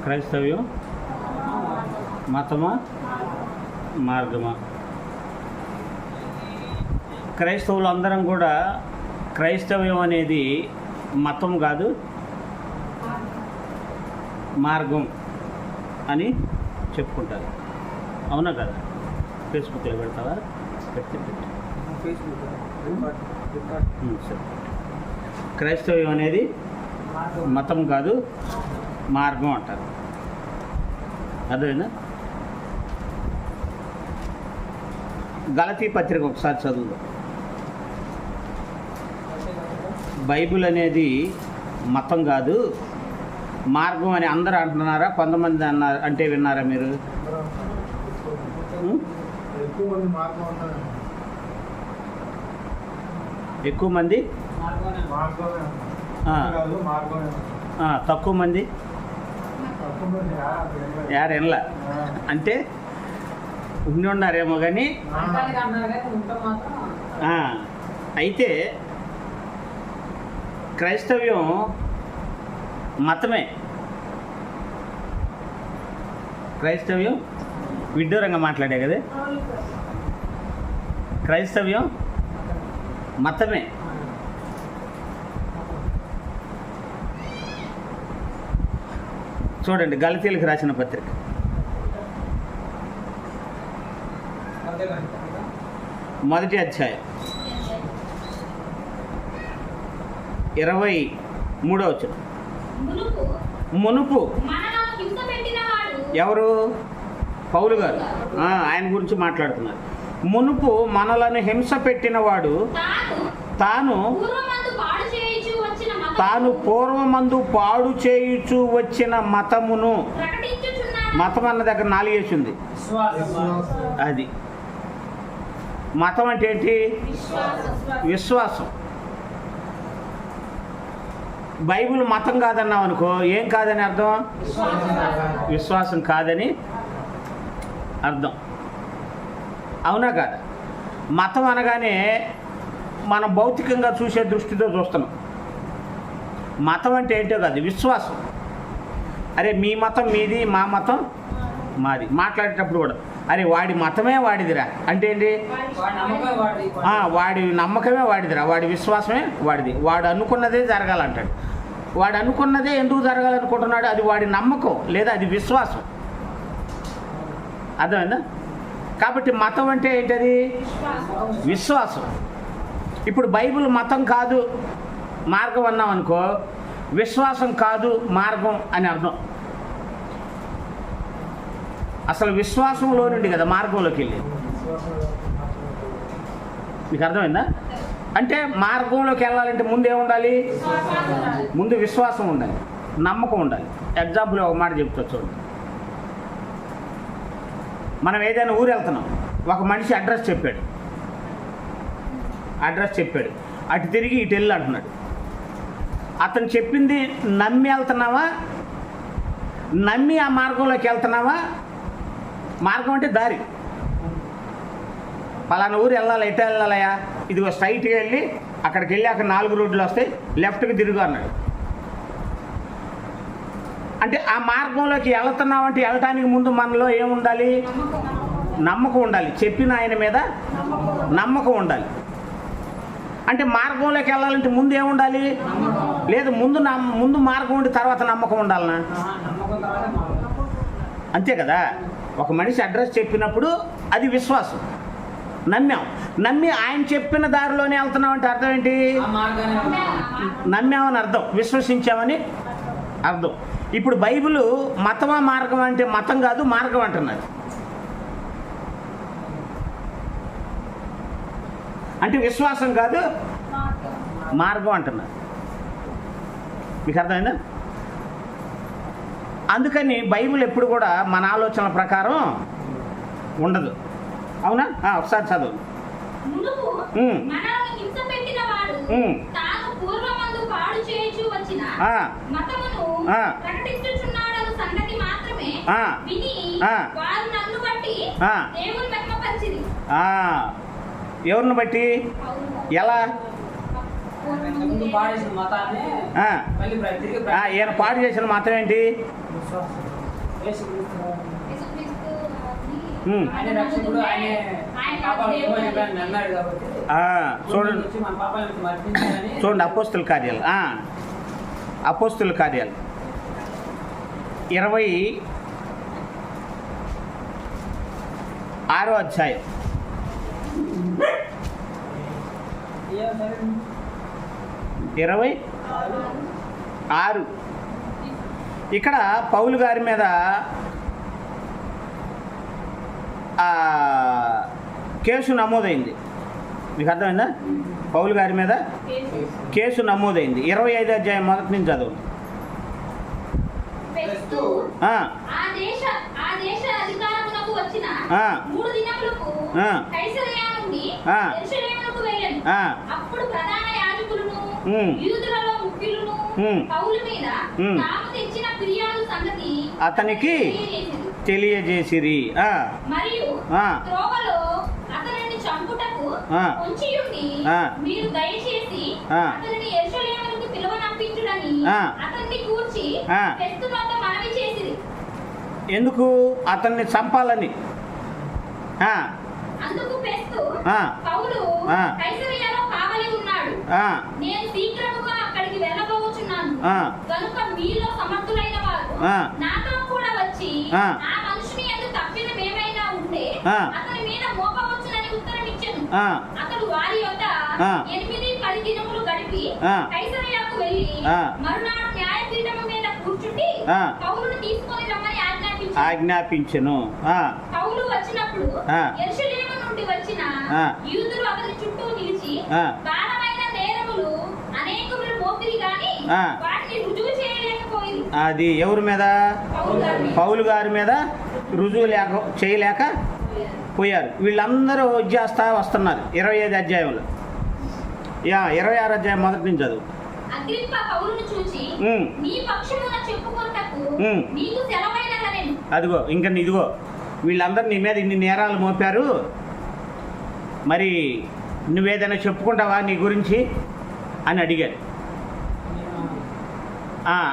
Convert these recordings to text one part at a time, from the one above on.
క్రైస్తవ్యం మతమా మార్గమా? క్రైస్తవులు అందరం కూడా క్రైస్తవ్యం అనేది మతం కాదు, మార్గం అని చెప్పుకుంటారు. అవునా కదా? ఫేస్బుక్లో పెడతావా? సరే. క్రైస్తవ్యం అనేది మతం కాదు, మార్గం అంటారు. అదేనా? గలతీ పత్రిక ఒకసారి చదువుదాం. బైబిల్ అనేది మతం కాదు, మార్గం అని అందరూ అంటున్నారా? కొంతమంది అన్నారు అంటే విన్నారా మీరు? ఎక్కువ మంది, తక్కువ మంది యారెన్లా అంటే ఉండి ఉన్నారేమో కానీ. అయితే క్రైస్తవ్యం మతమే. క్రైస్తవ్యం విడ్డూరంగా మాట్లాడే కదా. క్రైస్తవ్యం మతమే. చూడండి, గలతీలకు రాసిన పత్రిక 1వ అధ్యాయం 23వ వచనం. మునుపు ఎవరు? పౌలు గారు ఆయన గురించి మాట్లాడుతున్నారు. మునుపు మనలను హింస పెట్టినవాడు తాను పూర్వమందు పాడు చేయుచు వచ్చిన మతమును, మతం అన్న దగ్గర 4 వేసింది. అది మతం అంటే ఏంటి? విశ్వాసం. బైబిల్ మతం కాదన్నావు అనుకో, ఏం కాదని అర్థం? విశ్వాసం కాదని అర్థం. అవునా కాదా? మతం అనగానే మనం భౌతికంగా చూసే దృష్టితో చూస్తున్నాం. మతం అంటే ఏంటో కాదు, విశ్వాసం. అరే మీ మతం మీది, మా మతం మాది. మాట్లాడేటప్పుడు కూడా అరే వాడి మతమే వాడిదిరా అంటే ఏంటి? వాడి నమ్మకమే వాడిదిరా, వాడి విశ్వాసమే వాడిది. వాడు అనుకున్నదే జరగాలంటాడు. వాడు అనుకున్నదే ఎందుకు జరగాలనుకుంటున్నాడు? అది వాడి నమ్మకం లేదా అది విశ్వాసం. అర్థమైందా? కాబట్టి మతం అంటే ఏంటది? విశ్వాసం. ఇప్పుడు బైబిల్ మతం కాదు, మార్గం అన్నాం అనుకో, విశ్వాసం కాదు, మార్గం అని అర్థం. అసలు విశ్వాసంలో నుండి కదా మార్గంలోకి వెళ్ళేది. మీకు అర్థమైందా? అంటే మార్గంలోకి వెళ్ళాలంటే ముందు ఏముండాలి? ముందు విశ్వాసం ఉండాలి, నమ్మకం ఉండాలి. ఎగ్జాంపుల్ ఒక మాట చెప్తా చూడండి. మనం ఏదైనా ఊరు వెళ్తున్నాం, ఒక మనిషి అడ్రస్ చెప్పాడు, అటు తిరిగి ఇటు వెళ్ళి అంటున్నాడు. అతను చెప్పింది నమ్మి వెళ్తున్నావా? నమ్మి ఆ మార్గంలోకి వెళ్తున్నావా? మార్గం అంటే దారి. పలానా ఊరు వెళ్ళాలి, ఎటు వెళ్ళాలయా? ఇదిగో స్ట్రైట్గా వెళ్ళి అక్కడికి వెళ్ళి అక్కడ 4 రోడ్లు వస్తాయి, లెఫ్ట్కి తిరుగు అన్నాడు. అంటే ఆ మార్గంలోకి వెళ్తున్నామంటే వెళ్ళటానికి ముందు మనలో ఏముండాలి? నమ్మకం ఉండాలి. చెప్పిన ఆయన మీద నమ్మకం ఉండాలి. అంటే మార్గంలోకి వెళ్ళాలంటే ముందు ఏముండాలి? లేదు, ముందు మార్గం ఉండి తర్వాత నమ్మకం ఉండాలనా? అంతే కదా. ఒక మనిషి అడ్రస్ చెప్పినప్పుడు అది విశ్వాసం. నమ్మి ఆయన చెప్పిన దారిలోనే వెళ్తున్నామంటే అర్థం ఏంటి? నమ్మామని అర్థం, విశ్వసించామని అర్థం. ఇప్పుడు బైబిల్ మతమా మార్గం అంటే మతం కాదు, మార్గం అంటున్నది. అంటే విశ్వాసం కాదు, మార్గం అంటున్నది. మీకు అర్థమైందా? అందుకని బైబిల్ ఎప్పుడు కూడా మన ఆలోచనల ప్రకారం ఉండదు. అవునా? ఒకసారి చదువు. ఎవరిని బట్టి? ఎలా? ఈయన పాడు చేసిన మతం ఏంటి? చూడండి చూడండి అపోస్తుల కార్యాలు 26వ అధ్యాయం 26 ఇక్కడ పౌలు గారి మీద కేసు నమోదైంది. మీకు అర్థమైందా? పౌలు గారి మీద కేసు నమోదైంది. 25వ అధ్యాయం మొదటి నుంచి చదవండి. అతనికి తెలియజేసిరి. ఎందుకు? అతన్ని చంపాలని. అతడు వారి యొద్ద 8-10 దినములు గడిపి కైసరయకు వెళ్ళి మరునాడు న్యాయపీఠము మీద కూర్చుండి పౌలును తీసుకొని రమ్మని ఆజ్ఞాపించెను. పౌలు వచ్చినప్పుడు యెరూషలేము నుండి వచ్చిన యూదులు అతని చుట్టూ నిలిచి భారమైన నేరములు అనేకములు మోపిరి గాని వాటిని రుజువు చేయలేకపోయింది. అది ఎవరి మీద? పౌలు గారి మీద రుజువు చేయలేక పోయారు. వీళ్ళందరూ చేస్తా వస్తున్నారు. 25 అధ్యాయంలో 26 అధ్యాయం మొదటి నుంచి చదువు. అదిగో ఇంకా ఇదిగో వీళ్ళందరూ నీ మీద ఇన్ని నేరాలు మోపారు, మరి నువ్వేదైనా చెప్పుకుంటావా నీ గురించి అని అడిగారు.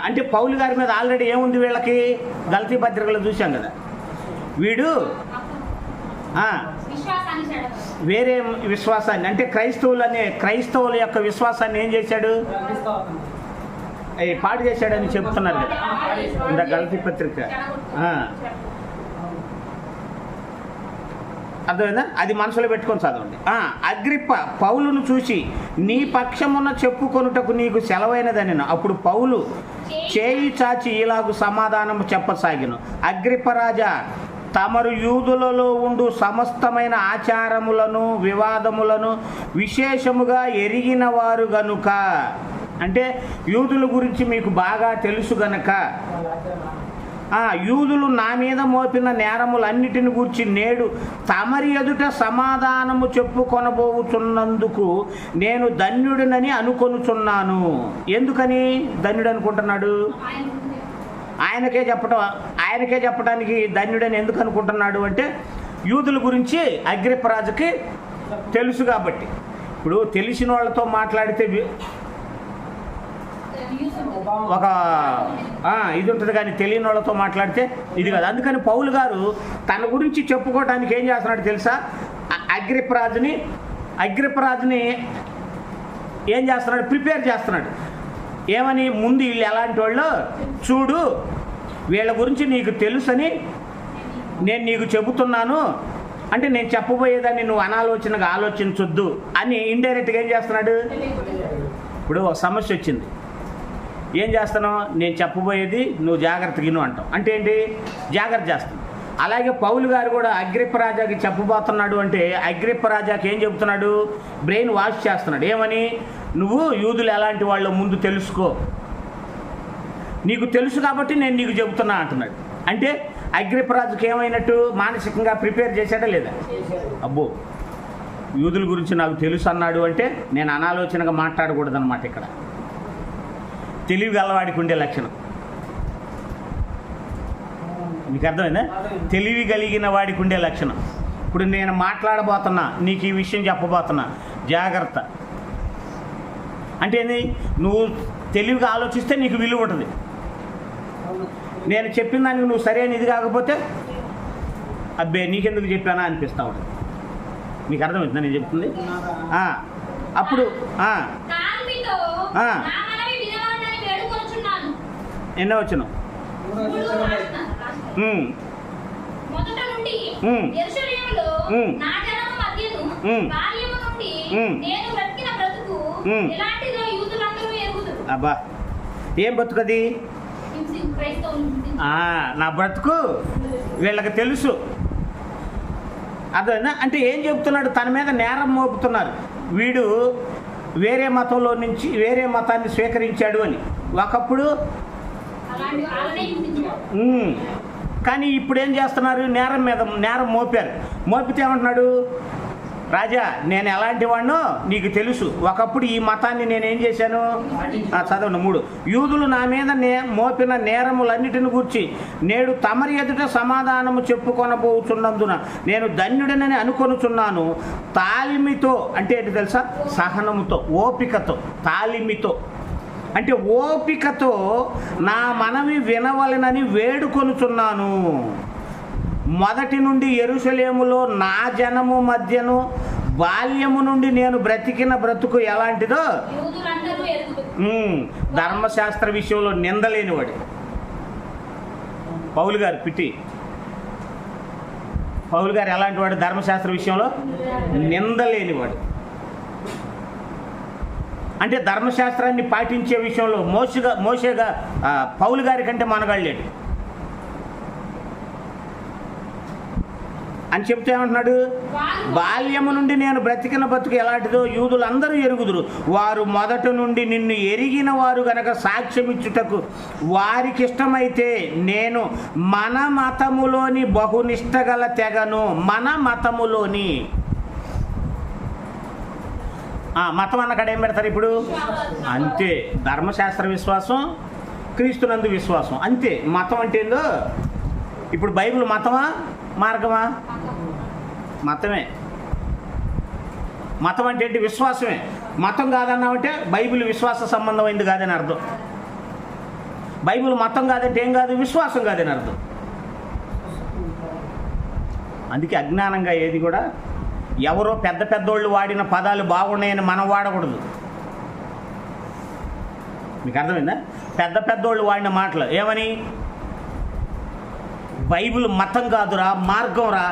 అంటే పౌలు గారి మీద ఆల్రెడీ ఏముంది వీళ్ళకి? గలతీ పత్రికలో చూసాం కదా, వీడు వేరే విశ్వాసాన్ని, అంటే క్రైస్తవుల యొక్క విశ్వాసాన్ని ఏం చేశాడు? పాడు చేశాడని చెప్తున్నారు కదా ఇంత గలతీ పత్రిక. అర్థమైందా? అది మనసులో పెట్టుకొని చదవండి. అగ్రిప్ప పౌలును చూసి నీ పక్షమున చెప్పుకొనుటకు నీకు సెలవైనదని. అప్పుడు పౌలు చేయి చాచి ఇలాగు సమాధానం చెప్పసాగిను. అగ్రిప్ప రాజా, తమరు యూదులలో ఉండు సమస్తమైన ఆచారములను వివాదములను విశేషముగా ఎరిగిన వారు గనుక, అంటే యూదుల గురించి మీకు బాగా తెలుసు గనక, యూదులు నా మీద మోపిన నేరములన్నిటిని గురించి నేడు తమరి ఎదుట సమాధానము చెప్పుకొనబోతున్నందుకు నేను ధన్యుడినని అనుకొనుచున్నాను. ఎందుకని ధన్యుడు అనుకుంటున్నాడు? ఆయనకే చెప్పడానికి ధన్యుడని ఎందుకు అనుకుంటున్నాడు అంటే, యూదుల గురించి అగ్రిప్పరాజుకి తెలుసు కాబట్టి. ఇప్పుడు తెలిసిన వాళ్ళతో మాట్లాడితే ఒక ఇది ఉంటుంది, కానీ తెలియని వాళ్ళతో మాట్లాడితే ఇది కాదు. అందుకని పౌలు గారు తన గురించి చెప్పుకోవడానికి ఏం చేస్తున్నాడు తెలుసా? అగ్రిప్పరాజుని ఏం చేస్తున్నాడు? ప్రిపేర్ చేస్తున్నాడు. ఏమని? ముందు వీళ్ళు ఎలాంటి వాళ్ళు చూడు, వీళ్ళ గురించి నీకు తెలుసని నేను నీకు చెబుతున్నాను. అంటే నేను చెప్పబోయేదాన్ని నువ్వు అనాలోచనగా ఆలోచించొద్దు అని ఇండైరెక్ట్గా ఏం చేస్తున్నాడు? ఇప్పుడు ఒక సమస్య వచ్చింది, ఏం చేస్తాను? నేను చెప్పబోయేది నువ్వు జాగ్రత్తగా విను అంటాం. అంటే ఏంటి? జాగ్రత్త చేస్తాను. అలాగే పౌలు గారు కూడా అగ్రిప్ప రాజాకి చెప్పబోతున్నాడు. అంటే అగ్రిప్ప రాజాకి ఏం చెబుతున్నాడు? బ్రెయిన్ వాష్ చేస్తున్నాడు. ఏమని? నువ్వు యూదులు ఎలాంటి వాళ్ళు ముందు తెలుసుకో, నీకు తెలుసు కాబట్టి నేను నీకు చెబుతున్నా అంటున్నాడు. అంటే అగ్రిప్ప రాజుకి ఏమైనట్టు? మానసికంగా ప్రిపేర్ చేశాడా లేదా? అబ్బో, యూదుల గురించి నాకు తెలుసు అన్నాడు అంటే నేను అనాలోచనగా మాట్లాడకూడదు అన్నమాట. ఇక్కడ తెలివి గలవాడికి ఉండే లక్షణం మీకు అర్థమైందా? తెలివి కలిగిన వాడికి ఉండే లక్షణం. ఇప్పుడు నేను మాట్లాడబోతున్నా, నీకు ఈ విషయం చెప్పబోతున్నా, జాగ్రత్త. అంటే ఏంది? నువ్వు తెలివిగా ఆలోచిస్తే నీకు విలువ ఉంటుంది. నేను చెప్పిన దానికి నువ్వు సరైన ఇది కాకపోతే అబ్బే నీకెందుకు చెప్పానా అనిపిస్తా ఉంటుంది. మీకు అర్థమవుతుందా నేను చెప్తుంది? అప్పుడు ఎన్నో వచ్చిన అబ్బా ఏం బతుకది? నా బ్రతుకు వీళ్ళకి తెలుసు. అదేనా అంటే ఏం చెప్తున్నాడు? తన మీద నేరం మోపుతున్నారు. వీడు వేరే మతంలో నుంచి వేరే మతాన్ని స్వీకరించాడు అని ఒకప్పుడు. కానీ ఇప్పుడు ఏం చేస్తున్నారు? నేరం మీద నేరం మోపారు. మోపితే ఏమంటున్నాడు? రాజా, నేను ఎలాంటి వాడినో నీకు తెలుసు. ఒకప్పుడు ఈ మతాన్ని నేనేం చేశాను? చదవండి 3. యూదులు నా మీద మోపిన నేరములన్నిటిని గూర్చి నేడు తమరి ఎదుట సమాధానము చెప్పుకొనబోచున్నందున నేను ధన్యుడనని అనుకొనుచున్నాను. తాలిమితో అంటే ఏంటి తెలుసా? సహనముతో, ఓపికతో. తాలిమితో అంటే ఓపికతో నా మనవి వినవలెనని వేడుకొనుచున్నాను. మొదటి నుండి యెరూషలేములో నా జనము మధ్యను బాల్యము నుండి నేను బ్రతికిన బ్రతుకు ఎలాంటిదో ధర్మశాస్త్ర విషయంలో నిందలేనివాడు పౌలు గారు. పౌలు గారు ఎలాంటి వాడు? ధర్మశాస్త్ర విషయంలో నిందలేనివాడు. అంటే ధర్మశాస్త్రాన్ని పాటించే విషయంలో మోషేగా పౌలు గారి కంటే మనగాళ్ళేడు అని చెప్తే ఏమంటున్నాడు? బాల్యము నుండి నేను బ్రతికిన బ్రతుకు ఎలాంటిదో యూదులందరూ ఎరుగుదురు. వారు మొదట నుండి నిన్ను ఎరిగిన వారు గనక సాక్ష్యమిచ్చుటకు వారికి ఇష్టమైతే నేను మన మతములోని బహునిష్ట గల తెగను. మన మతములోని మతం అన్నకాడ ఏం పెడతారు ఇప్పుడు? అంతే, ధర్మశాస్త్ర విశ్వాసం, క్రీస్తునందు విశ్వాసం, అంతే. మతం అంటే ఏందో ఇప్పుడు బైబిల్ మతమా మార్గమా? మతమే. మతం అంటే ఏంటి? విశ్వాసమే. మతం కాదన్నామంటే బైబిల్ విశ్వాస సంబంధమైంది కాదని అర్థం. బైబిల్ మతం కాదంటే ఏం కాదు? విశ్వాసం కాదని అర్థం. అందుకే అజ్ఞానంగా ఏది కూడా ఎవరో పెద్ద పెద్దోళ్ళు వాడిన పదాలు బాగున్నాయని మనం వాడకూడదు. మీకు అర్థమైందా? పెద్ద పెద్దోళ్ళు వాడిన మాటలు ఏమని? బైబిల్ మతం కాదురా, మార్గం రా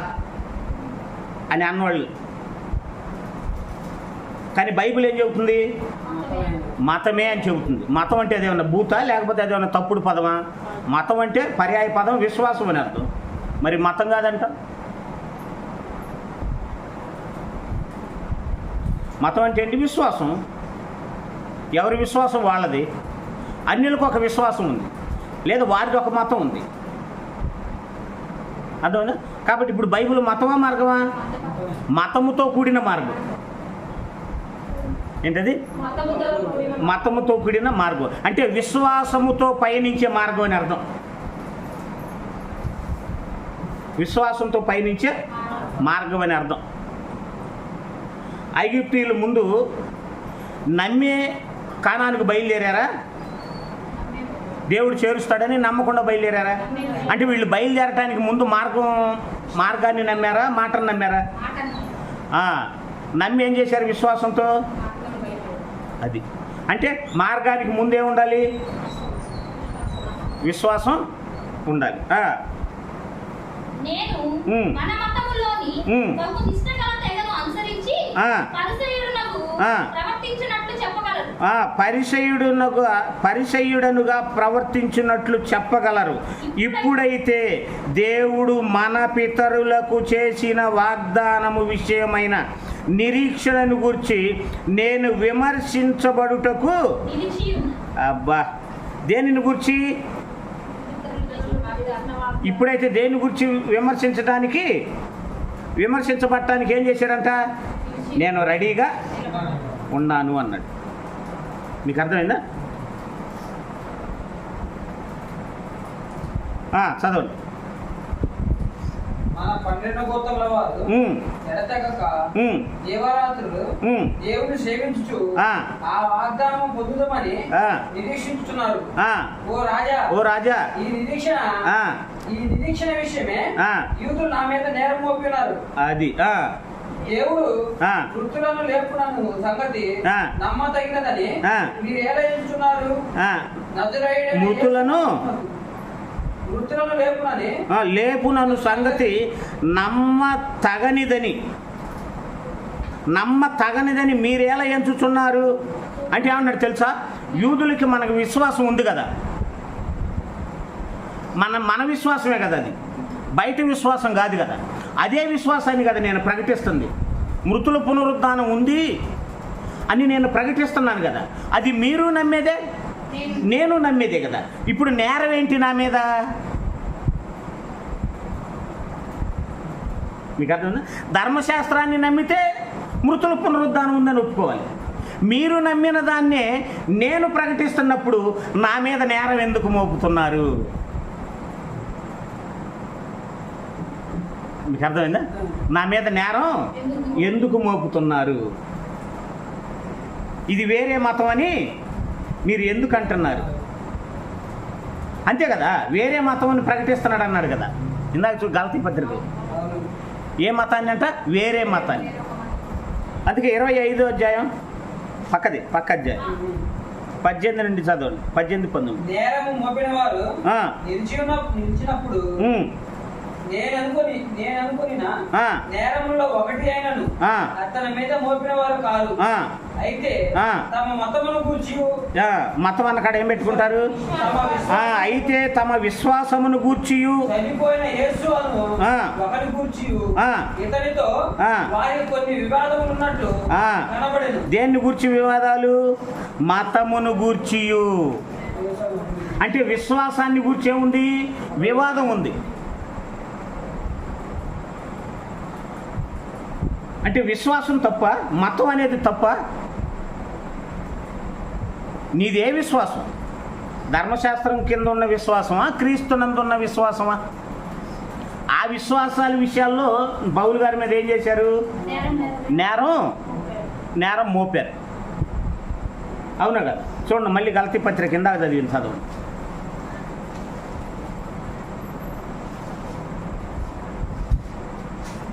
అని అన్నవాళ్ళు. కానీ బైబిల్ ఏం చెబుతుంది? మతమే అని చెబుతుంది. మతం అంటే అదేమన్నా భూతా, లేకపోతే అదేమన్నా తప్పుడు పదమా? మతం అంటే పర్యాయ పదం, విశ్వాసం అని అర్థం. మరి మతం కాదంట. మతం అంటే ఏంటి? విశ్వాసం. ఎవరి విశ్వాసం వాళ్ళది. అన్యులకు ఒక విశ్వాసం ఉంది, లేదా వారిది ఒక మతం ఉంది. అర్థమైనా? కాబట్టి ఇప్పుడు బైబిల్ మతమా మార్గమా? మతముతో కూడిన మార్గం. ఏంటది? మతముతో కూడిన మార్గం అంటే విశ్వాసముతో పయనించే మార్గం అని అర్థం. విశ్వాసంతో పయనించే మార్గం అని అర్థం. ఐగుప్తీయులు ముందు నమ్మే కానానికి బయలుదేరారా? దేవుడు చేరుస్తాడని నమ్మకుండా బయలుదేరారా? అంటే వీళ్ళు బయలుదేరటానికి ముందు మార్గాన్ని నమ్మారా, మాటను నమ్మారా? నమ్మి ఏం చేశారు? విశ్వాసంతో. అది అంటే మార్గానికి ముందే ఉండాలి, విశ్వాసం ఉండాలి. పరిసయ్యుడనుగా ప్రవర్తించినట్లు చెప్పగలరు. ఇప్పుడైతే దేవుడు మన పితరులకు చేసిన వాగ్దానము విషయమైన నిరీక్షణను గురించి నేను విమర్శించబడుటకు దేనిని గురించి? ఇప్పుడైతే దేని గురించి విమర్శించబడటానికి ఏం చేశాడంట? నేను రెడీగా ఉన్నాను అన్నాడు. మీకు అర్థమైందా? చదవండి. మన 12 గోత్రముల వారు ఎడతెగక దేవరాత్రులు దేవుని సేవించుచు ఆ వాగ్దానం పొందుదామని నిరీక్షించుతున్నారు. ఓ రాజా ఈ నిరీక్షణ విషయమే యూదులు నా మీద నేరం మోపినారు. అది దేవుడు మృతులను లేపునను సంగతి నమ్మతగినదని మీరు ఎలా ఎంచుతున్నారు? మృతులను లేపునను సంగతి నమ్మతగనిదని మీరేలా ఎంచుతున్నారు అంటే ఏమన్నాడు తెలుసా? యూదులకి మనకు విశ్వాసం ఉంది కదా, మన విశ్వాసమే కదా, అది బయట విశ్వాసం కాదు కదా. అదే విశ్వాసాన్ని కదా నేను ప్రకటిస్తుంది. మృతుల పునరుద్ధానం ఉంది అని నేను ప్రకటిస్తున్నాను కదా, అది మీరు నమ్మేదే, నేను నమ్మేదే కదా. ఇప్పుడు నేరం ఏంటి నా మీద? మీకు అర్థమైందా? ధర్మశాస్త్రాన్ని నమ్మితే మృతుల పునరుద్ధానం ఉందని ఒప్పుకోవాలి. మీరు నమ్మిన దాన్నే నేను ప్రకటిస్తున్నప్పుడు నా మీద నేరం ఎందుకు మోపుతున్నారు? మీకు అర్థమైందా? నా మీద నేరం ఎందుకు మోపుతున్నారు? ఇది వేరే మతం అని మీరు ఎందుకు అంటున్నారు? అంతే కదా, వేరే మతం అని ప్రకటిస్తున్నాడు అన్నాడు కదా ఇందాక గలతీ పత్రిక. ఏ మతాన్ని అంట? వేరే మతాన్ని. అందుకే 25వ అధ్యాయం పక్క అధ్యాయం 18 నుండి చదవండి. 18-19. నేరము మోపిన వారు నిలిచినప్పుడు నేను అనుకునిన నేరములో ఒకటి అయినను అతని మీద మోపిన వారు కాదు. అయితే తమ మతమును గూర్చి, మతం అన్నకాడ ఏం పెట్టుకుంటారు? అయితే తమ విశ్వాసమును గూర్చి చనిపోయిన యేసు అను ఒకరి గూర్చి ఇతనితో వారికి కొన్ని వివాదములు ఉన్నట్లు కనబడేది. దేన్ని గూర్చి వివాదాలు? మతమును గూర్చి. అంటే విశ్వాసాన్ని గూర్చి ఏముంది? వివాదం ఉంది. అంటే విశ్వాసం తప్ప, మతం అనేది తప్ప? నీదే విశ్వాసం? ధర్మశాస్త్రం కింద ఉన్న విశ్వాసమా, క్రీస్తునందున్న విశ్వాసమా? ఆ విశ్వాసాల విషయాల్లో పౌలు గారి మీద ఏం చేశారు? నేరం మోపారు. అవునా కదా? చూడండి, మళ్ళీ గలతీ పత్రిక కింద చదివింది, చదవండి.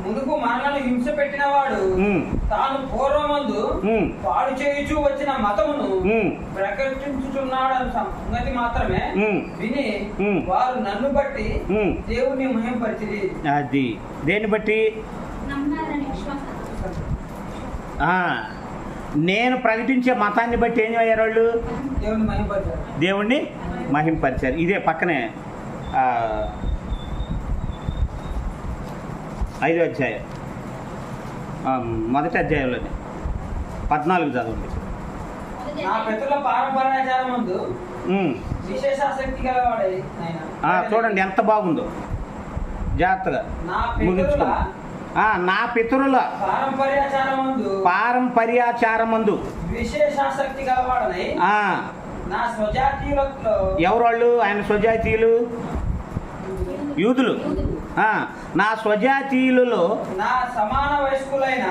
మునుపు మనలను హింస పెట్టిన వాడు తాను పూర్వమందు పాడు చేయుచూ వచ్చిన మతమును ప్రకటించుచున్నాడన్న సంగతి మాత్రమే విని వారు నన్ను బట్టి దేవుని మహిమపరిచిరి. అది దేన్ని బట్టి? నేను ప్రకటించే మతాన్ని బట్టి ఏం అయ్యారు వాళ్ళు? దేవుణ్ణి మహింపరిచారు. ఇదే పక్కనే 5వ అధ్యాయం మొదటి అధ్యాయంలోనే 14 చదవండి. నా పితరుల పారంపర్యాచారమందు విశేషాసక్తి గలవాడై చూడండి ఎంత బాగుందో, జాగ్రత్తగా ముగించుకో. నా పితరుల పారంపర్యాచారమందు విశేషాసక్తి గలవాడై నా స్వజాతీయులలో. ఎవరు వాళ్ళు? ఆయన స్వజాతీయులు యూదులు. నా స్వజాతీయులలో నా సమాన వయస్కులైన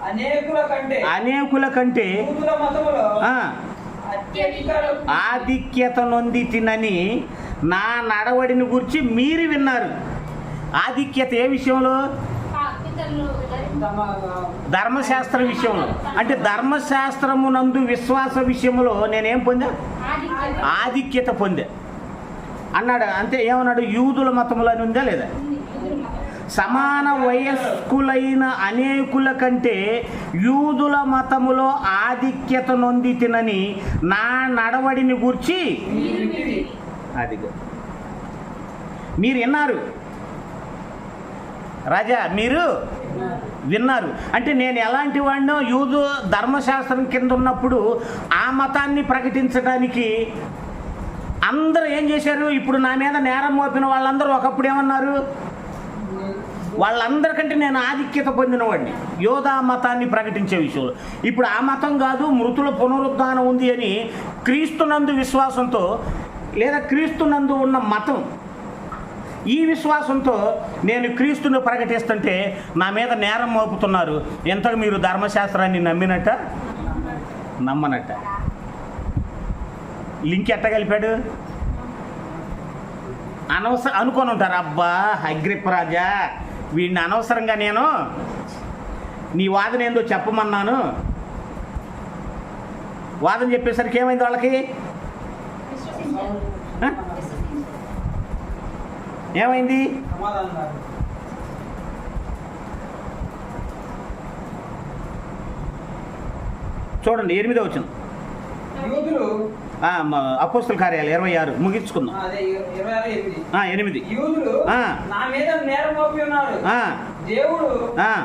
అనేకుల కంటే ఆధిక్యత నొంది తినని నా నడవడిని గురించి మీరు విన్నారు. ఆధిక్యత ఏ విషయంలో? ధర్మశాస్త్ర విషయంలో. అంటే ధర్మశాస్త్రమునందు విశ్వాస విషయంలో నేనేం పొందా? ఆధిక్యత పొందా అన్నాడు. అంతే. ఏమన్నాడు? యూదుల మతములో అని ఉందా లేదా? సమాన వయస్కులైన అనేకుల కంటే యూదుల మతములో ఆధిక్యత నొంది తినని నా నడవడిని గూర్చి అది మీరు విన్నారు రాజా, మీరు విన్నారు. అంటే నేను ఎలాంటి వాడినో యూదు ధర్మశాస్త్రం కింద ఉన్నప్పుడు ఆ మతాన్ని ప్రకటించడానికి అందరూ ఏం చేశారు? ఇప్పుడు నా మీద నేరం మోపిన వాళ్ళందరూ ఒకప్పుడు ఏమన్నారు? వాళ్ళందరికంటే నేను ఆధిక్యత పొందినవాడిని యోధా మతాన్ని ప్రకటించే విషయంలో. ఇప్పుడు ఆ మతం కాదు, మృతుల పునరుద్ధానం ఉంది అని క్రీస్తునందు విశ్వాసంతో, లేదా క్రీస్తునందు ఉన్న మతం ఈ విశ్వాసంతో నేను క్రీస్తును ప్రకటిస్తుంటే నా మీద నేరం మోపుతున్నారు. ఎంతకు మీరు ధర్మశాస్త్రాన్ని నమ్మినట్ట నమ్మనట్ట? లింక్ ఎట్ట కలిపాడు? అనవసరం అనుకొని ఉంటారు, అబ్బా అగ్రిప్ప రాజా వీడిని అనవసరంగా నేను నీ వాదన ఏందో చెప్పమన్నాను. వాదన చెప్పేసరికి ఏమైంది వాళ్ళకి? ఏమైంది? చూడండి 8వ వచనం, అపోస్తల కార్యాలు 26 ముగించుకుందాం. 8 యూదులు నా మీద నేరం మోపి ఉన్నారు. దేవుడు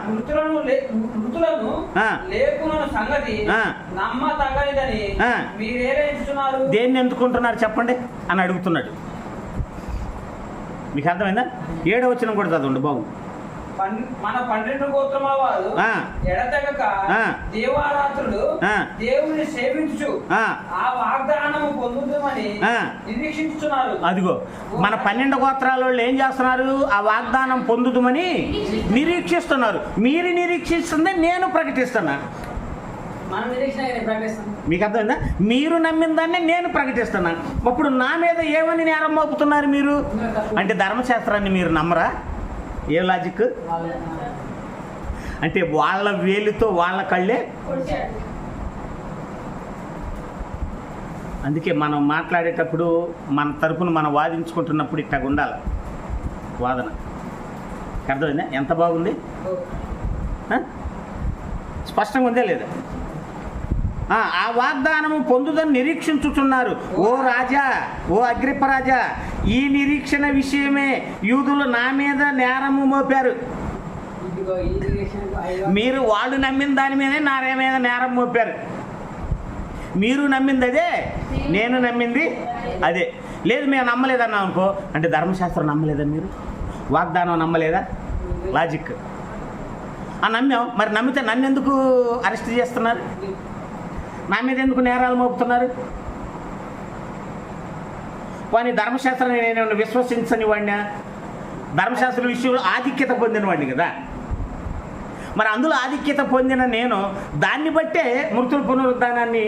మృతులను లేపునను సంగతి నమ్మతగనిదని మీరేంచుతున్నారు. దేన్ని ఎందుకుంటున్నారు చెప్పండి అని అడుగుతున్నాడు. మీకు అర్థమైందా? 7వ వచనం కూడా చదవండి బాగుంది. మన 12 గోత్రముల వారు ఎడతెగక దేవారాత్రులు దేవుని సేవించు ఆ వాగ్దానము పొందుతామని నిరీక్షించుతున్నారు. అదిగో మన 12 గోత్రాల వాళ్ళు ఏం చేస్తున్నారు? ఆ వాగ్దానం పొందుతామని నిరీక్షిస్తున్నారు. మీరు నిరీక్షిస్తుంది నేను ప్రకటిస్తున్నాను. మీకు అర్థమైందా? మీరు నమ్మిన దాన్ని నేను ప్రకటిస్తున్నాను. అప్పుడు నా మీద ఏమని నేరం మోపుతున్నారు మీరు అంటే ధర్మశాస్త్రాన్ని మీరు నమ్మరా? ఏ లాజిక్ అంటే వాళ్ళ వేలుతో వాళ్ళ కళ్ళే. అందుకే మనం మాట్లాడేటప్పుడు మన తరపున మనం వాదించుకుంటున్నప్పుడు ఇట్లా ఉండాలి వాదన. అర్థమైందా? ఎంత బాగుంది, స్పష్టంగా ఉందే లేదా? ఆ వాగ్దానము పొందుదని నిరీక్షించుచున్నారు. ఓ రాజా, ఓ అగ్రిప్ప రాజా, ఈ నిరీక్షణ విషయమే యూదులు నా మీద నేరము మోపారు. మీరు వాళ్ళు నమ్మిన దాని మీదే నా మీద నేరం మోపారు. మీరు నమ్మింది అదే, నేను నమ్మింది అదే. లేదు మేము నమ్మలేదన్నా అనుకో అంటే ధర్మశాస్త్రం నమ్మలేదా? మీరు వాగ్దానం నమ్మలేదా? లాజిక్. నమ్మాం, మరి నమ్మితే నన్ను ఎందుకు అరెస్ట్ చేస్తున్నారు? నా మీద ఎందుకు నేరాలు మోపుతున్నారు? కానీ ధర్మశాస్త్రాన్ని నేను విశ్వసించని వాడినా, ధర్మశాస్త్ర విషయంలో ఆధిక్యత పొందిన వాడిని కదా. మరి అందులో ఆధిక్యత పొందిన నేను దాన్ని బట్టే మృతుల పునరుద్ధానాన్ని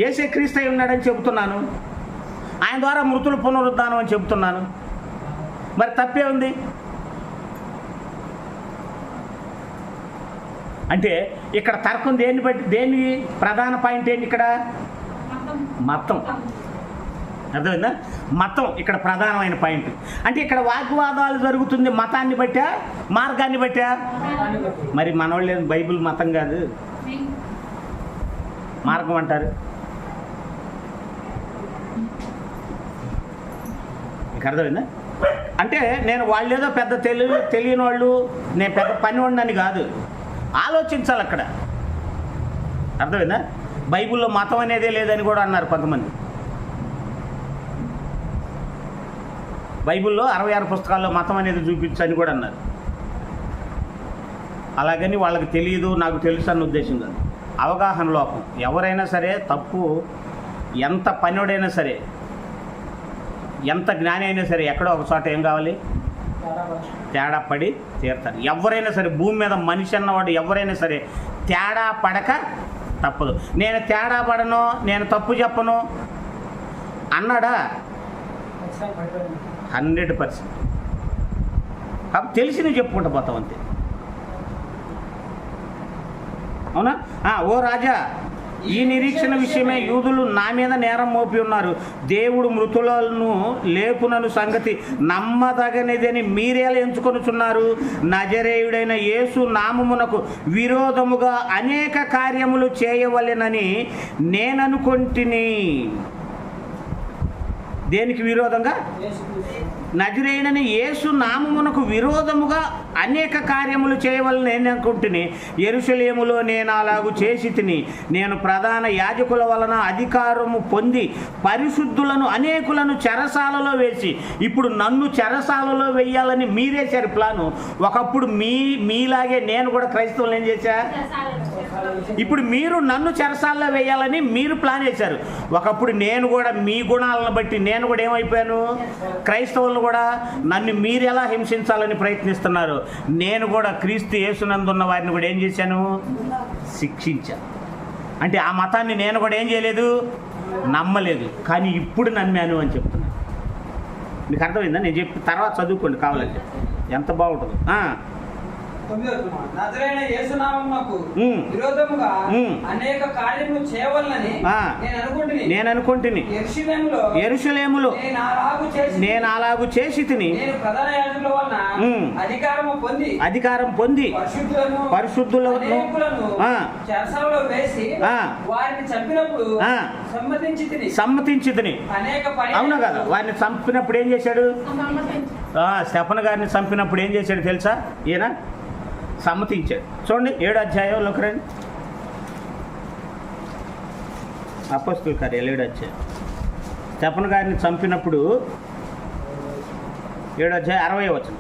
యేసే క్రీస్తు అయి ఉన్నాడని చెబుతున్నాను. ఆయన ద్వారా మృతుల పునరుద్ధానం అని చెబుతున్నాను. మరి తప్పే ఉంది అంటే ఇక్కడ తర్కం దేన్ని బట్టి? దేని ప్రధాన పాయింట్ ఏంటి ఇక్కడ? మతం. అర్థమైందా? మతం ఇక్కడ ప్రధానమైన పాయింట్. అంటే ఇక్కడ వాగ్వాదాలు జరుగుతుంది మతాన్ని బట్టా, మార్గాన్ని బట్టా? మరి మనోళ్ళు బైబిల్ మతం కాదు, మార్గం అంటారు. మీకు అర్థమైందా? అంటే నేను వాళ్ళేదో పెద్ద తెలియని వాళ్ళు, నేను పెద్ద పనివాడిని అని కాదు, ఆలోచించాలి అక్కడ. అర్థమైందా? బైబిల్లో మతం అనేదే లేదని కూడా అన్నారు కొంతమంది. బైబిల్లో 66 పుస్తకాల్లో మతం అనేది చూపించని కూడా అన్నారు. అలాగని వాళ్ళకి తెలియదు నాకు తెలుసు అన్న ఉద్దేశం కాదు, అవగాహన లోపం. ఎవరైనా సరే తప్పు, ఎంత పనివాడైనా సరే, ఎంత జ్ఞాని అయినా సరే ఎక్కడో ఒక చోట ఏం కావాలి? తేడా పడి తీరుతారు. ఎవరైనా సరే భూమి మీద మనిషి అన్నవాడు ఎవరైనా సరే తేడా పడక తప్పదు. నేను తేడా పడను, నేను తప్పు చెప్పను అన్నాడా? 100%. కాబట్టి తెలిసి నువ్వు చెప్పుకుంటూ పోతావు అంతే. అవునా? ఓ రాజా, ఈ నిరీక్షణ విషయమే యూదులు నా మీద నేరం మోపి ఉన్నారు. దేవుడు మృతులను లేపునను సంగతి నమ్మదగనిదని మీరేలా ఎంచుకొనుచున్నారు? నజరేయుడైన యేసు నామమునకు విరోధముగా అనేక కార్యములు చేయవలెనని నేననుకొంటిని. దేనికి విరోధంగా? నజరేయుడైన యేసు నామమునకు విరోధముగా అనేక కార్యములు చేయవలని నేను అనుకుంటుని. యెరూషలేములో నేను అలాగు చేసి తిని, నేను ప్రధాన యాజకుల వలన అధికారము పొంది పరిశుద్ధులను అనేకులను చెరసాలలో వేసి, ఇప్పుడు నన్ను చెరసాలలో వేయాలని మీరేశారు ప్లాను. ఒకప్పుడు మీలాగే నేను కూడా క్రైస్తవులు ఏం చేశా? ఇప్పుడు మీరు నన్ను చెరసాల్లో వేయాలని మీరు ప్లాన్ చేశారు. ఒకప్పుడు నేను కూడా మీ గుణాలను బట్టి నేను కూడా ఏమైపోయాను, క్రైస్తవులను కూడా నన్ను మీరు ఎలా హింసించాలని ప్రయత్నిస్తున్నారు, నేను కూడా క్రీస్తు యేసునందున్న వారిని కూడా ఏం చేశాను, శిక్షించాను. అంటే ఆ మతాన్ని నేను కూడా ఏం చేయలేదు, నమ్మలేదు, కానీ ఇప్పుడు నమ్మాను అని చెప్తున్నాను. మీకు అర్థమైందా? నేను చెప్పి తర్వాత చదువుకోండి కావాలంటే, ఎంత బాగుంటుందో. నజరేయుడైన యేసునామమునకు విరోధముగా అనేక కార్యములు చేయవలనని నేను అనుకుంటుని. యెరూషలేములో నేను అలాగు చేసి తిని అధికారం పొంది పరిశుద్ధులను చెరసాలలో వేసి వారిని చంపినప్పుడు సమ్మతించి తిని. అవునా కదా? వారిని చంపినప్పుడు ఏం చేశాడు? స్టెఫను గారిని చంపినప్పుడు ఏం చేశాడు తెలుసా? ఈయన సమ్మతించాడు. చూడండి 7వ అధ్యాయంలోకి రండి. అపొస్తలుల కార్యాలు 7వ అధ్యాయం. స్టెఫను గారిని చంపినప్పుడు 7వ అధ్యాయం 60వ వచనం.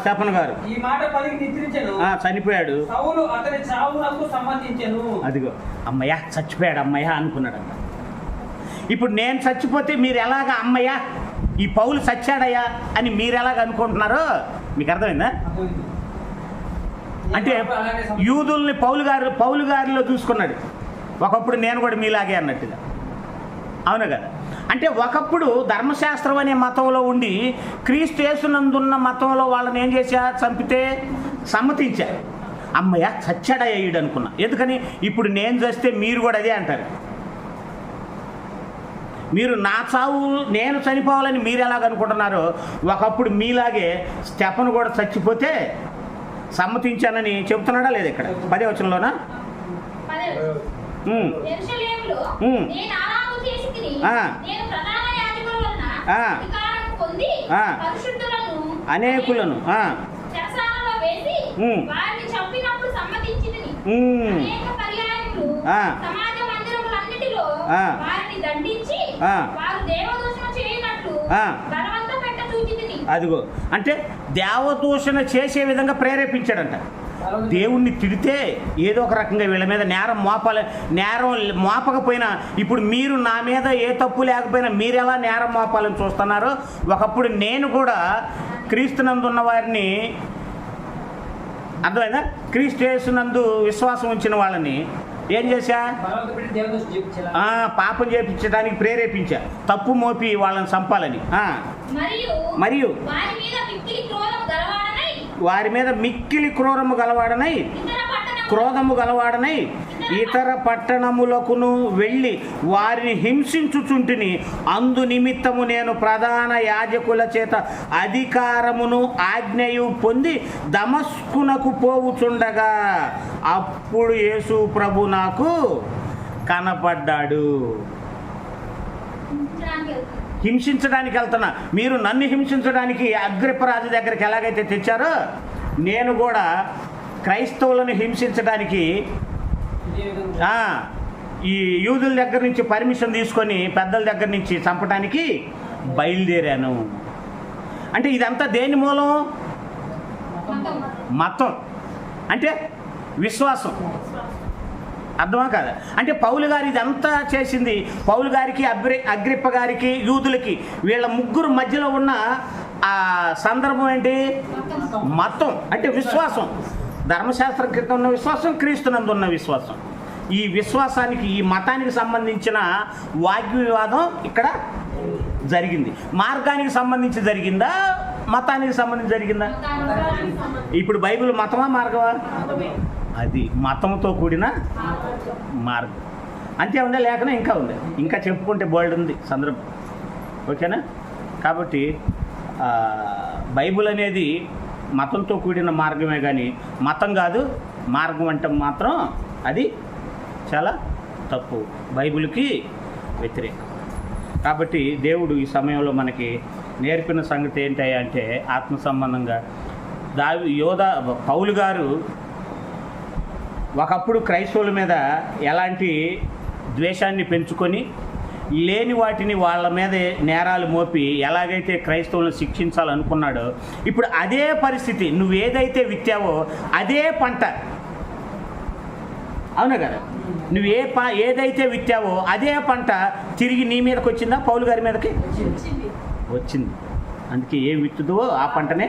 స్టెఫను గారు ఈ మాట పలికి నిద్రించెను, చనిపోయాడు. సౌలు అతని చావునకు సమ్మతించెను. అదిగో అమ్మయ్య చచ్చిపోయాడు అమ్మయ్య అనుకున్నాడు. ఇప్పుడు నేను చచ్చిపోతే మీరు ఎలాగ అమ్మయ్య ఈ పౌలు చచ్చాడయ్యా అని మీరు ఎలాగ అనుకుంటున్నారో మీకు అర్థమైందా? అంటే యూదుల్ని పౌలు గారిలో చూసుకున్నాడు. ఒకప్పుడు నేను కూడా మీలాగే అన్నట్టుగా. అవును కదా? అంటే ఒకప్పుడు ధర్మశాస్త్రం అనే మతంలో ఉండి క్రీస్తు యేసునందున్న మతంలో వాళ్ళని ఏం చేశా, చంపితే సమ్మతించారు. అమ్మయ్య చచ్చాడయ్యా ఈడు అనుకున్నా. ఎందుకని? ఇప్పుడు నేను చేస్తే మీరు కూడా అదే అంటారు. మీరు నా చావు నేను చనిపోవాలని మీరు ఎలాగనుకుంటున్నారో ఒకప్పుడు మీలాగే స్టెఫను కూడా చచ్చిపోతే సమ్మతించానని చెబుతున్నాడా లేదా? ఇక్కడ 10వ వచనంలోనా? అనేకులను అదిగో అంటే దేవదూషణ చేసే విధంగా ప్రేరేపించాడంట. దేవుణ్ణి తిడితే ఏదో ఒక రకంగా వీళ్ళ మీద నేరం మోపకపోయినా ఇప్పుడు మీరు నా మీద ఏ తప్పు లేకపోయినా మీరు ఎలా నేరం మోపాలని చూస్తున్నారో ఒకప్పుడు నేను కూడా క్రీస్తునందున్న వారిని, అర్థమైందా, క్రీస్తు యేసునందు విశ్వాసం ఉంచిన వాళ్ళని ఏం చేశా, పాపం చేపించడానికి ప్రేరేపించా, తప్పు మోపి వాళ్ళని చంపాలని. మరియు వారి మీద మిక్కిలి క్రోధము గలవాడనై ఇతర పట్టణములకును వెళ్ళి వారిని హింసించుచుంటిని. అందు నిమిత్తము నేను ప్రధాన యాజకుల చేత అధికారమును ఆజ్ఞయు పొంది దమస్కునకు పోవుచుండగా అప్పుడు యేసు ప్రభు నాకు కనపడ్డాడు. హింసించడానికి వెళ్తున్నా, మీరు నన్ను హింసించడానికి అగ్రిప్పరాజు దగ్గరికి ఎలాగైతే తెచ్చారో నేను కూడా క్రైస్తవులను హింసించడానికి ఈ యూదుల దగ్గర నుంచి పర్మిషన్ తీసుకొని పెద్దల దగ్గర నుంచి చంపడానికి బయలుదేరాను. అంటే ఇదంతా దేని మూలం? మతం అంటే విశ్వాసం. అర్థమా కదా? అంటే పౌలు గారు ఇదంతా చేసింది పౌలు గారికి, అగ్రిప్ప గారికి, యూదులకి, వీళ్ళ ముగ్గురు మధ్యలో ఉన్న ఆ సందర్భం ఏంటి? మతం అంటే విశ్వాసం. ధర్మశాస్త్రం క్రితం ఉన్న విశ్వాసం, క్రీస్తునందు ఉన్న విశ్వాసం. ఈ విశ్వాసానికి, ఈ మతానికి సంబంధించిన వాగ్వివాదం ఇక్కడ జరిగింది. మార్గానికి సంబంధించి జరిగిందా, మతానికి సంబంధించి జరిగిందా? ఇప్పుడు బైబిల్ మతమా మార్గమా? అది మతంతో కూడిన మార్గం. అంతే ఉందా? లేకనే ఇంకా ఉంది, ఇంకా చెప్పుకుంటే బోల్డ్ ఉంది సందర్భం. ఓకేనా? కాబట్టి బైబిల్ అనేది మతంతో కూడిన మార్గమే కానీ మతం కాదు. మార్గం అంటే మాత్రం అది చాలా తప్పు, బైబిల్కి వ్యతిరేకం. కాబట్టి దేవుడు ఈ సమయంలో మనకి నేర్పిన సంగతి ఏంటంటే ఆత్మ సంబంధంగా పౌలు గారు ఒకప్పుడు క్రైస్తవుల మీద ఎలాంటి ద్వేషాన్ని పెంచుకొని లేని వాటిని వాళ్ళ మీద నేరాలు మోపి ఎలాగైతే క్రైస్తవులను శిక్షించాలనుకున్నాడో ఇప్పుడు అదే పరిస్థితి, నువ్వు ఏదైతే విత్తావో అదే పంట. అవునా కదా? నువ్వు ఏదైతే విత్తావో అదే పంట తిరిగి నీ మీదకి వచ్చిందా? పౌలు గారి మీదకి వచ్చింది. అందుకే ఏం విత్తుదో ఆ పంటనే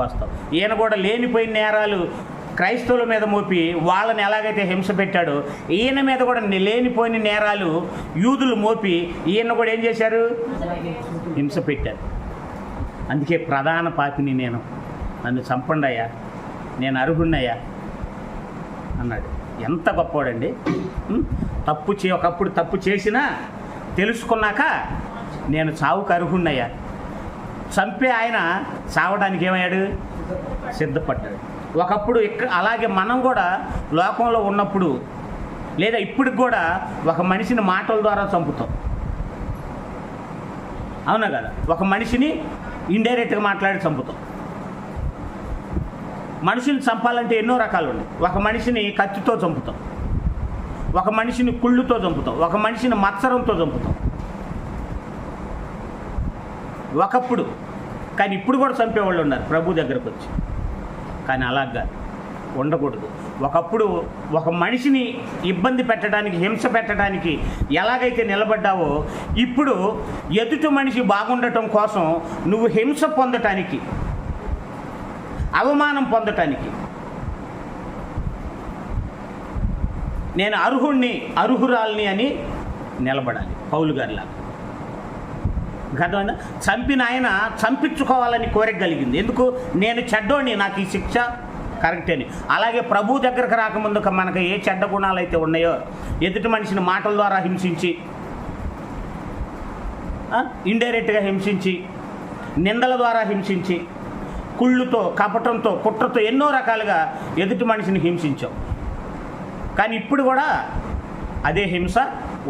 వస్తావు. ఈయన కూడా లేనిపోయిన నేరాలు క్రైస్తవుల మీద మోపి వాళ్ళని ఎలాగైతే హింస పెట్టాడో ఈయన మీద కూడా లేనిపోయిన నేరాలు యూదులు మోపి ఈయన కూడా ఏం చేశారు? హింస పెట్టారు. అందుకే ప్రధాన పాపిని నేను, నన్ను చంపండి అయ్యా, నేను అర్హున్నయ్యా అన్నాడు. ఎంత గొప్పవాడండి! ఒకప్పుడు తప్పు చేసినా తెలుసుకున్నాక నేను చావుకు అర్హున్నయ్యా. చంపే ఆయన చావడానికి ఏమయ్యాడు? సిద్ధపడ్డాడు. ఒకప్పుడు అలాగే మనం కూడా లోకంలో ఉన్నప్పుడు లేదా ఇప్పటికి కూడా ఒక మనిషిని మాటల ద్వారా చంపుతాం. అవునా కదా? ఒక మనిషిని ఇండైరెక్ట్గా మాట్లాడి చంపుతాం. మనిషిని చంపాలంటే ఎన్నో రకాలు ఉన్నాయి. ఒక మనిషిని కత్తితో చంపుతాం, ఒక మనిషిని కుళ్ళుతో చంపుతాం, ఒక మనిషిని మత్సరంతో చంపుతాం ఒకప్పుడు. కానీ ఇప్పుడు కూడా చంపేవాళ్ళు ఉన్నారు ప్రభు దగ్గరకు వచ్చి. కానీ అలాగా ఉండకూడదు. ఒకప్పుడు ఒక మనిషిని ఇబ్బంది పెట్టడానికి, హింస పెట్టడానికి ఎలాగైతే నిలబడ్డావో ఇప్పుడు ఎదుటి మనిషి బాగుండటం కోసం నువ్వు హింస పొందటానికి, అవమానం పొందటానికి, నేను అర్హుణ్ణి అర్హురాల్ని అని నిలబడాలి పౌలు గారిలాగా. గతంలో చంపిన ఆయన చంపించుకోవాలని కోరిక కలిగింది. ఎందుకు? నేను చెడ్డోడిని, నాకు ఈ శిక్ష కరెక్ట్ అని. అలాగే ప్రభు దగ్గరకు రాకముందు మనకు ఏ చెడ్డ గుణాలు అయితే ఉన్నాయో, ఎదుటి మనిషిని మాటల ద్వారా హింసించి, ఇండైరెక్ట్గా హింసించి, నిందల ద్వారా హింసించి, కుళ్ళుతో, కపటంతో, కుట్రతో ఎన్నో రకాలుగా ఎదుటి మనిషిని హింసించాం. కానీ ఇప్పుడు కూడా అదే హింస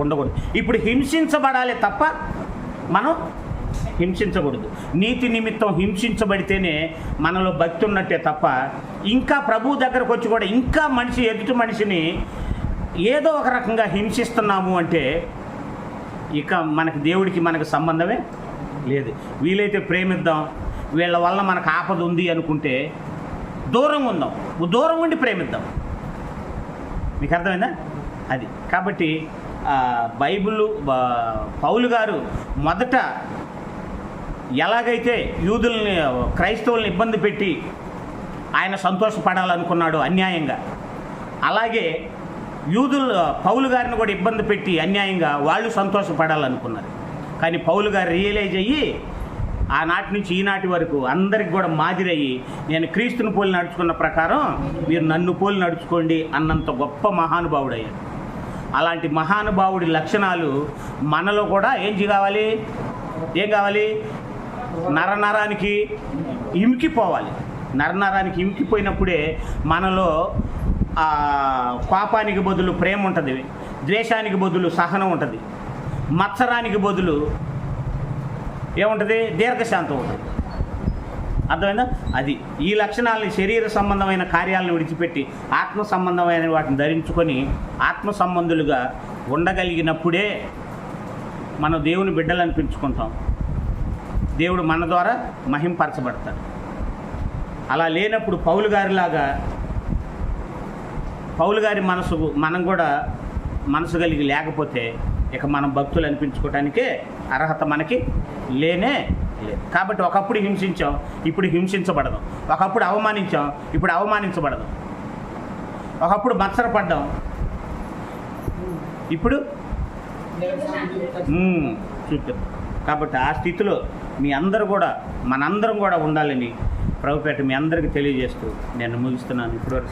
ఉండకూడదు. ఇప్పుడు హింసించబడాలి తప్ప మనం హింసించకూడదు. నీతి నిమిత్తం హింసించబడితేనే మనలో భక్తి ఉన్నట్టే తప్ప ఇంకా ప్రభువు దగ్గరకు వచ్చి కూడా ఇంకా ఎదుటి మనిషిని ఏదో ఒక రకంగా హింసిస్తున్నాము అంటే ఇక మనకి దేవుడికి మనకు సంబంధమే లేదు. వీలైతే ప్రేమిద్దాం, వీళ్ళ వల్ల మనకు ఆపద ఉంది అనుకుంటే దూరంగా ఉందాం, దూరం ఉండి ప్రేమిద్దాం. మీకు అర్థమైందా? అది కాబట్టి పౌలు గారు మొదట ఎలాగైతే యూదుల్ని, క్రైస్తవుల్ని ఇబ్బంది పెట్టి ఆయన సంతోషపడాలనుకున్నాడు అన్యాయంగా, అలాగే పౌలు గారిని కూడా ఇబ్బంది పెట్టి అన్యాయంగా వాళ్ళు సంతోషపడాలనుకున్నారు. కానీ పౌలు గారు రియలైజ్ అయ్యి ఆనాటి నుంచి ఈనాటి వరకు అందరికి కూడా మాదిరయ్యి, నేను క్రీస్తుని పోలి నడుచుకున్న ప్రకారం మీరు నన్ను పోలి నడుచుకోండి అన్నంత గొప్ప మహానుభావుడయ్యాడు. అలాంటి మహానుభావుడి లక్షణాలు మనలో కూడా ఏం కావాలి? నరనరానికి ఇమికిపోవాలి. నరనరానికి ఇమికిపోయినప్పుడే మనలో కోపానికి బదులు ప్రేమ ఉంటుంది, ద్వేషానికి బదులు సహనం ఉంటుంది, మత్సరానికి బదులు ఏముంటుంది? దీర్ఘశాంతం ఉంటుంది. అర్థమైందా? అది ఈ లక్షణాలని, శరీర సంబంధమైన కార్యాలను విడిచిపెట్టి ఆత్మ సంబంధమైన వాటిని ధరించుకొని ఆత్మ సంబంధులుగా ఉండగలిగినప్పుడే మనం దేవుని బిడ్డలు అనిపించుకుంటాం. దేవుడు మన ద్వారా మహింపరచబడతాడు. అలా లేనప్పుడు పౌలు గారి మనం కూడా మనసు కలిగి లేకపోతే ఇక మనం భక్తులు అనిపించుకోవటానికే అర్హత మనకి లేనే లేదు. కాబట్టి ఒకప్పుడు హింసించాం, ఇప్పుడు హింసించబడదాం. ఒకప్పుడు అవమానించాం, ఇప్పుడు అవమానించబడదాం. ఒకప్పుడు మత్సరపడ్డాం, ఇప్పుడు చూద్దాం. కాబట్టి ఆ స్థితిలో మనందరం కూడా ఉండాలని ప్రభుపేట మీ అందరికీ తెలియజేస్తూ నేను ముగిస్తున్నాను. ఇప్పటివరకు